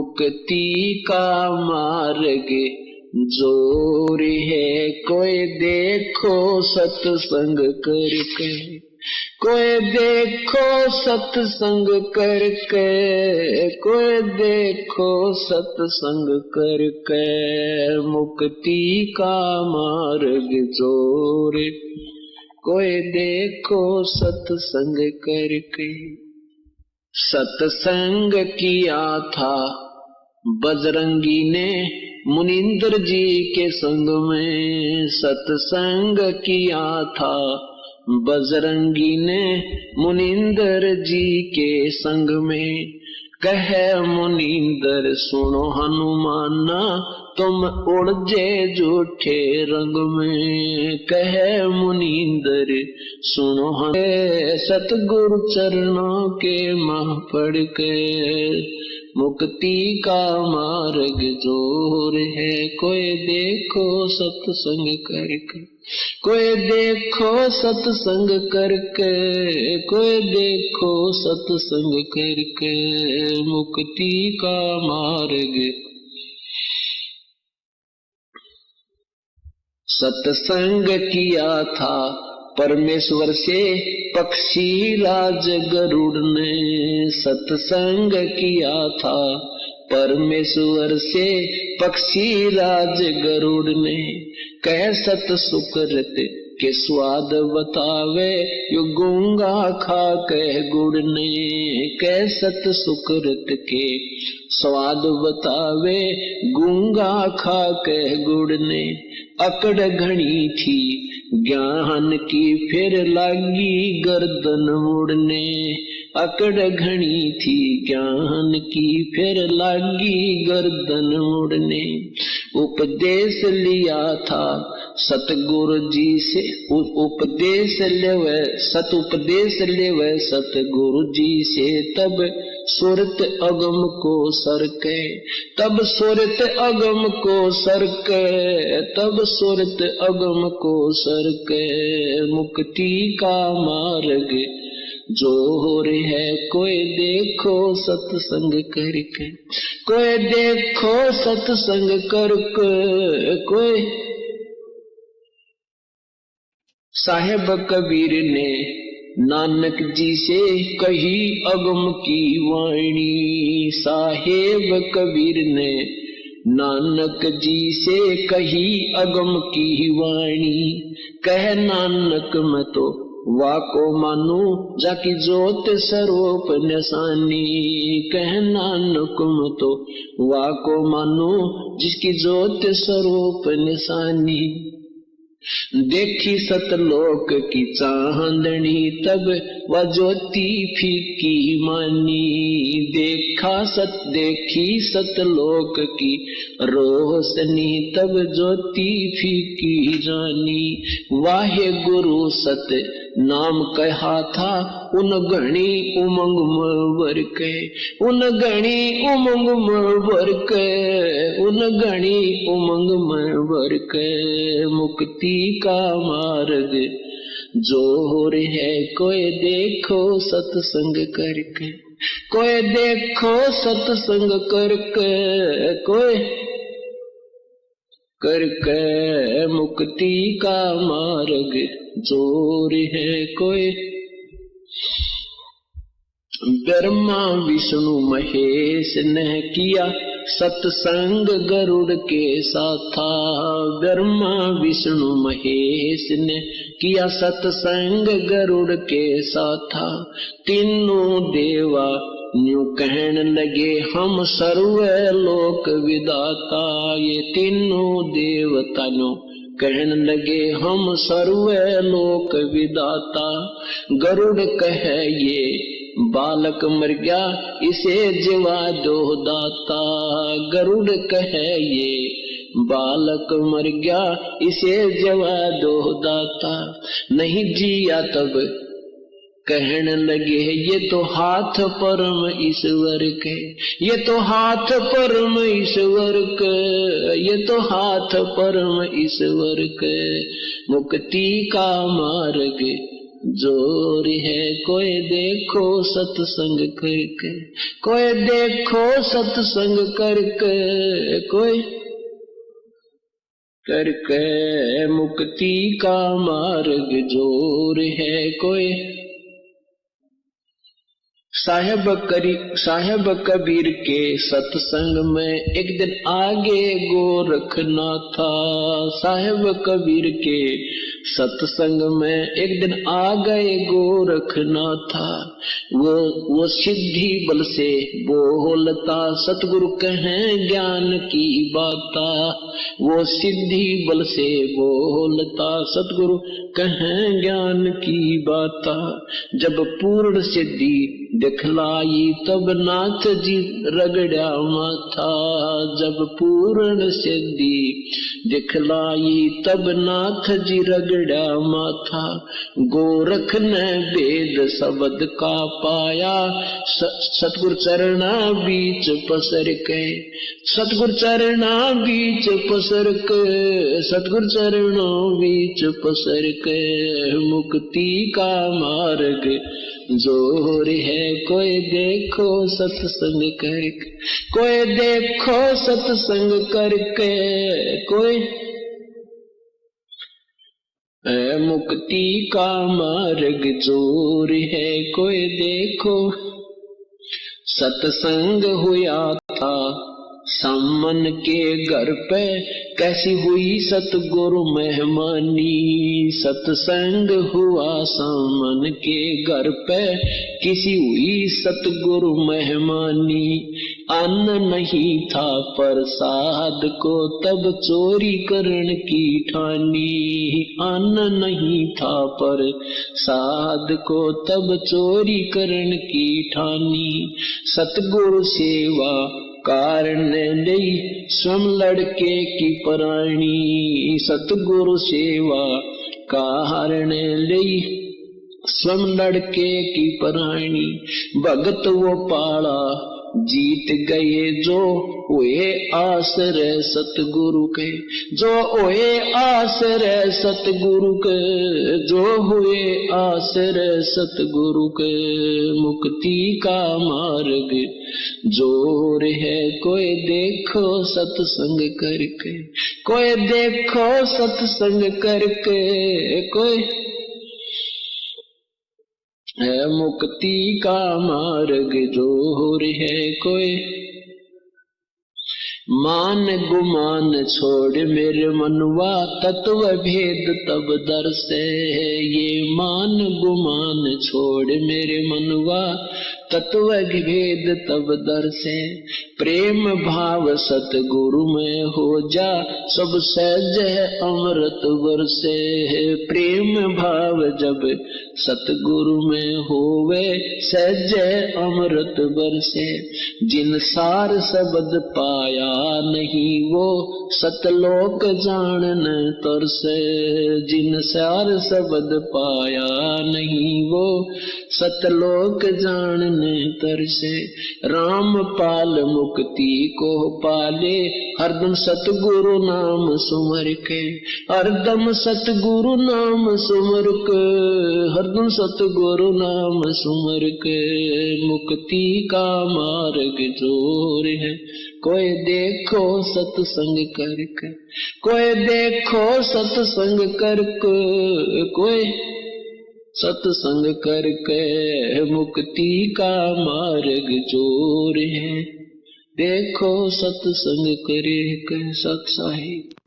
मुक्ति का मार्ग जोर है, कोई देखो सत्संग करके, कोई देखो सत्संग करके, कोई देखो सत्संग करके, मुक्ति का मार्ग जोर, कोई देखो सत्संग करके। सत्संग किया था बजरंगी ने मुनिंदर जी के संग में, सत्संग किया था बजरंगी ने मुनिंदर जी के संग में। कहे मुनिंदर सुनो हनुमाना, तुम उड़जे झूठे रंग में। कहे मुनिंदर सुनो सतगुरु चरणों के माह पढ़ के, मुक्ति का मार्ग जोर है, कोई देखो सत्संग करके, कोई देखो सत्संग करके, कोई देखो सत्संग करके, मुक्ति का मार्ग। सत्संग किया था परमेश्वर से पक्षी राज गरुड़ ने, सत्संग किया था परमेश्वर से पक्षी राज गरुड़ ने। कह सत सुकृत के स्वाद बतावे, यो गूंगा खा कह गुड़ ने। कह सत सुकृत के स्वाद बतावे, गूंगा खा कह गुड़ ने। अकड़ घनी थी ज्ञान की फिर लागी गर्दन मुड़ने, अकड़ घनी थी ज्ञान की फिर लागी गर्दन मुड़ने। उपदेश लिया था सतगुरु जी से, उपदेश लेवे सतगुरु जी से, तब सुरत अगम को सरके, तब सुरत अगम को सरके, तब सुरत अगम को सरके, मुक्ति का मार्ग जोर है, कोई देखो सत्संग करके, कोई देखो सत्संग करके, कोई। साहेब कबीर ने नानक जी से कही अगम की वाणी, साहेब कबीर ने नानक जी से कही अगम की वाणी। कह नानक मैं तो वाको मानू, जाकी जोत स्वरूप निशानी। कह नानक मैं तो वाको मानू, जिसकी जोत स्वरूप निशानी। देखी सतलोक की चांदनी, तब वह ज्योति फीकी मानी। देखी सतलोक की रोशनी, तब ज्योति फीकी जानी। वाहे गुरु सत नाम कहा था, उन घणी उमंग मर के, उन घणी उमंग मर के, उन घणी उमंग मर के, मुक्ति का मार्ग जोर है, कोई देखो सत्संग करके, कोई देखो सत्संग करके, कोई करके, मुक्ति का मार्ग जोर है, कोई। ब्रह्मा विष्णु महेश ने किया सत्संग गरुड़ के साथा। ब्रह्मा विष्णु महेश ने किया सत्संग गरुड़ के साथा। तीनों देवा न्यू कहन लगे, हम सर्व लोक विदाता। ये तीनों देवता न्यू कहन लगे, हम सर्व लोक विदाता। गरुड़ कहे ये बालक मर गया, इसे जीवा दो दाता। गरुड़ कहे ये बालक मर गया, इसे जीवा दो दाता। नहीं जिया तब कहन लगे, ये तो हाथ परम ईश्वर के, ये तो हाथ परम ईश्वर के, ये तो हाथ परम ईश्वर के। मुक्ति का मार्ग जोर है। कोई देखो सत्संग करके, कोई देखो सत्संग करके, कोई करके मुक्ति का मार्ग जोर है। कोई साहेब कबीर के सत्संग में एक दिन आगे गोरखनाथ था। साहेब कबीर के सत्संग में एक दिन आ गए गोरखनाथ था। वो सिद्धि बल से बोलता, सतगुरु कहें ज्ञान की बाता। वो सिद्धि बल से बोलता, सतगुरु कहें ज्ञान की बाता। जब पूर्ण सिद्धि दिखलाई तब नाथ जी रगड़ा माथा। जब पूर्ण सिद्धि दिखलाई तब नाथ जी रगड़ा माथा। गोरख ने वेद शब्द का पाया, सतगुरु चरणा बीच पसर के। सतगुरु चरणा बीच पसर के, सतगुरु चरणों बीच पसर के। मुक्ति का मार्ग जोर है। कोई देखो सत्संग करके, कोई देखो सत्संग करके, कोई मुक्ति का मार्ग जोर है। कोई देखो सत्संग हुआ था सामन के घर पे, कैसी हुई सतगुरु मेहमानी। सत्संग हुआ सामन के घर पे, किसी हुई सतगुरु मेहमानी। अन्न नहीं था प्रसाद को तब चोरी करन की ठानी। अन्न नहीं था प्रसाद को तब चोरी करन की ठानी। सतगुरु सेवा कारण नहीं स्वयं लड़के की प्राणी। सतगुरु सेवा कारण नहीं स्वयं लड़के की प्राणी। भगत वो पाला जीत गए जो हुए आश्रय सतगुरु के। जो हुए आश्रय सतगुरु के, जो हुए आश्रय सतगुरु के। मुक्ति का मार्ग जोर है। कोई देखो सत्संग करके, कोई देखो सत्संग करके, कोई है मुक्ति का मार्ग जोर है। कोई मान गुमान छोड़ मेरे मनवा, तत्व भेद तब दर्शे। ये मान गुमान छोड़ मेरे मनवा, तत्व भेद तब दर्शे। प्रेम भाव सतगुरु में हो जा, सब सहज है अमृत बरसे। प्रेम भाव जब सतगुरु में होवे, सहज है अमृत बरसे। जिन सार शब्द पाया नहीं वो, सतलोक जानन तरसे। जिन सार शब्द पाया नहीं वो, सतलोक जानन तरसे। राम पाल मुक्ति को पाले, हरदम सतगुरु नाम सुमर के। हरदम सतगुरु नाम सुमर के, हरदम सतगुरु नाम सुमर के। मुक्ति का मार्ग जोर है। कोई देखो सत्संग करके, कोई देखो सत्संग करके, कोई सत्संग करके। मुक्ति का मार्ग जोर है। देखो सत्संग करके। सत साहिब।